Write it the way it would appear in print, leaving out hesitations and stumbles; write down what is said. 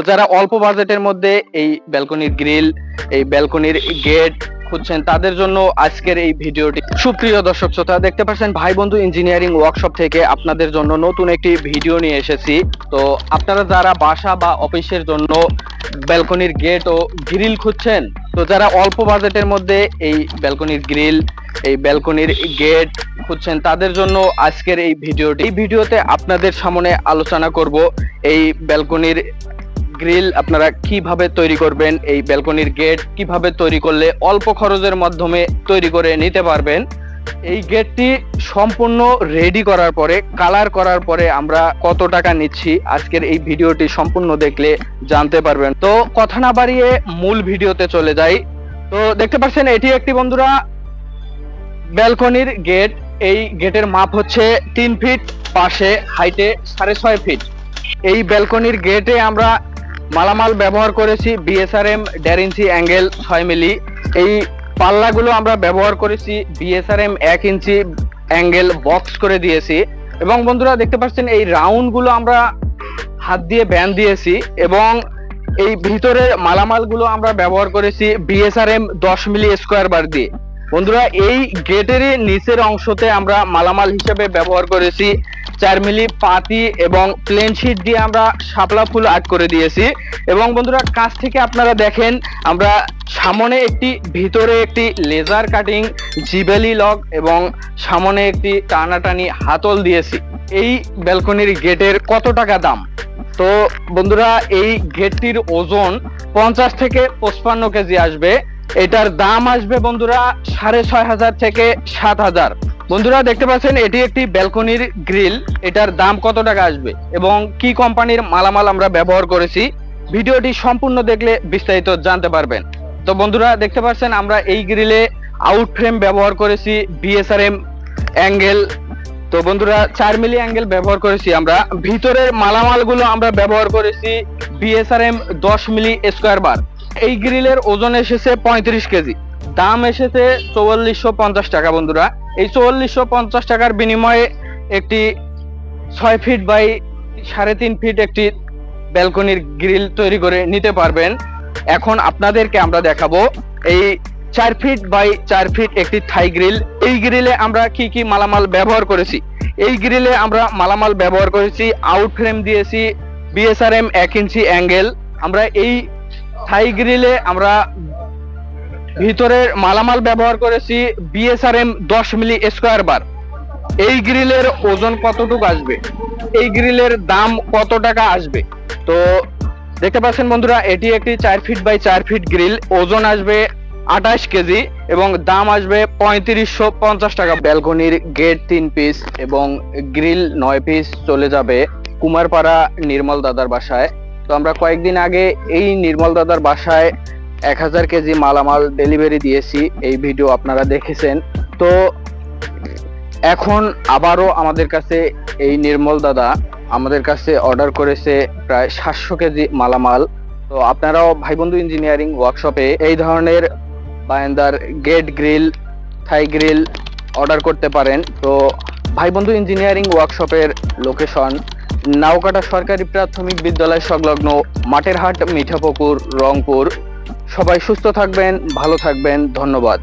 যারা অল্প বাজেটের মধ্যে এই ব্যালকনির গ্রিল, এই ব্যালকনির গেট খুঁজছেন তাদের জন্য আজকের এই ভিডিওটি। সুপ্রিয় দর্শক শ্রোতা, দেখতে পাচ্ছেন ভাই বন্ধু ইঞ্জিনিয়ারিং ওয়ার্কশপ থেকে আপনাদের জন্য নতুন একটি ভিডিও নিয়ে এসেছি। তো আপনারা যারা বাসা বা অফিসের জন্য ব্যালকনির গেট ও গ্রিল খুঁজছেন, তো যারা অল্প বাজেটের মধ্যে এই ব্যালকনির গ্রিল, এই ব্যালকনির গেট খুঁজছেন তাদের জন্য আজকের এই ভিডিওটি। এই ভিডিওতে আপনাদের সামনে আলোচনা করব এই ব্যালকনির গ্রিল আপনারা কিভাবে তৈরি করবেন, এই ব্যালকনির গেট কিভাবে তৈরি করলে অল্প খরচের মাধ্যমে তৈরি করে নিতে পারবেন। এই গেটটি সম্পূর্ণ রেডি করার পরে, কালার করার পরে আমরা কত টাকা নিচ্ছি আজকের এই ভিডিওটি সম্পূর্ণ দেখলে জানতে পারবেন। তো কথা না বাড়িয়ে মূল ভিডিওতে চলে যাই। তো দেখতে পাচ্ছেন এটি একটি বন্ধুরা ব্যালকনির গেট। এই গেটের মাপ হচ্ছে 3 ফিট, পাশে হাইটে 6.5 ফিট। এই ব্যালকনির গেটে আমরা মালামাল ব্যবহার করেছি বিএসআরএম 1.5 ইঞ্চি অ্যাঙ্গেল 6 মিলি। এই পাল্লাগুলো আমরা ব্যবহার করেছি বিএসআরএম 1 ইঞ্চি অ্যাঙ্গেল বক্স করে দিয়েছি। এবং বন্ধুরা দেখতে পাচ্ছেন এই রাউন্ড গুলো আমরা হাত দিয়ে ব্যান্ড দিয়েছি। এবং এই ভিতরের মালামালগুলো আমরা ব্যবহার করেছি বিএসআরএম 10 মিলি স্কোয়ার বার দিয়ে। বন্ধুরা এই গেটের নিচের অংশতে আমরা মালামাল হিসেবে ব্যবহার করেছি 4 মিলি পাতি এবং প্লেন শিট দিয়ে আমরা শাপলা ফুল আর্ট করে দিয়েছি। এবং বন্ধুরা কাছ থেকে আপনারা দেখেন আমরা সামনে একটি, ভিতরে একটি লেজার কাটিং জিবেলি লক এবং সামনে একটি টানাটানি হাতল দিয়েছি। এই ব্যালকনির গেটের কত টাকা দাম? তো বন্ধুরা এই গেটটির ওজন 50 থেকে 55 কেজি আসবে। এটার দাম আসবে বন্ধুরা 6,500 থেকে 7,000। বন্ধুরা দেখতে পাচ্ছেন এটি একটি ব্যালকনির গ্রিল। এটার দাম কত টাকা আসবে এবং কি কোম্পানির মালামাল আমরা ব্যবহার করেছি, ভিডিওটি সম্পূর্ণ দেখলে বিস্তারিত জানতে পারবেন। তো বন্ধুরা দেখতে পাচ্ছেন আমরা এই গ্রিলে আউট ফ্রেম ব্যবহার করেছি বিএসআরএম অ্যাঙ্গেল। তো বন্ধুরা 4 মিলি অ্যাঙ্গেল ব্যবহার করেছি আমরা। ভিতরের মালামালগুলো আমরা ব্যবহার করেছি বিএসআরএম 10 মিলি স্কোয়ার বার। এই গ্রিলের ওজন এসেছে 35 কেজি। দাম এসেছে 4450 টাকা। বন্ধুরা এই 4450 টাকার বিনিময়ে একটি 6 ফিট বাই 3.5 ফিট একটি ব্যালকনির গ্রিল তৈরি করে নিতে পারবেন। এখন আপনাদেরকে আমরা দেখাবো এই 4 ফিট বাই 4 ফিট একটি থাই গ্রিল। এই গ্রিলে আমরা কি কি মালামাল ব্যবহার করেছি। এই গ্রিলে আমরা মালামাল ব্যবহার করেছি আউট ফ্রেম দিয়েছি বিএসআরএম 1 ইঞ্চি অ্যাঙ্গেল। আমরা এই থাই গ্রিলে আমরা ভিতরের মালামাল ব্যবহার করেছি বিএসআরএম 10 মিলি স্কোয়ার বার। এই গ্রিলের ওজন কতটুকু আসবে, এই গ্রিলের দাম কত টাকা আসবে? তো দেখতে পাচ্ছেন বন্ধুরা এটি একটি 4 ফিট বাই 4 ফিট গ্রিল। ওজন আসবে 28 কেজি এবং দাম আসবে 3550 টাকা। ব্যালকনির গেট 3 পিস এবং গ্রিল 9 পিস চলে যাবে কুমারপাড়া নির্মল দাদার বাসায়। তো আমরা কয়েকদিন আগে এই নির্মল দাদার বাসায় 1000 কেজি মালামাল ডেলিভারি দিয়েছি, এই ভিডিও আপনারা দেখেছেন। তো এখন আবারও আমাদের কাছে এই নির্মল দাদা আমাদের কাছে অর্ডার করেছে প্রায় 700 কেজি মালামাল। তো আপনারাও ভাই বন্ধু ইঞ্জিনিয়ারিং ওয়ার্কশপে এই ধরনের বারান্দার gate grill, Thai grill order করতে পারেন। তো ভাই বন্ধু ইঞ্জিনিয়ারিং ওয়ার্কশপের লোকেশন নাওকাটা সরকারি প্রাথমিক বিদ্যালয় সংলগ্ন মাঠের হাট, মিঠাপুকুর, রংপুর। সবাই সুস্থ থাকবেন, ভালো থাকবেন, ধন্যবাদ।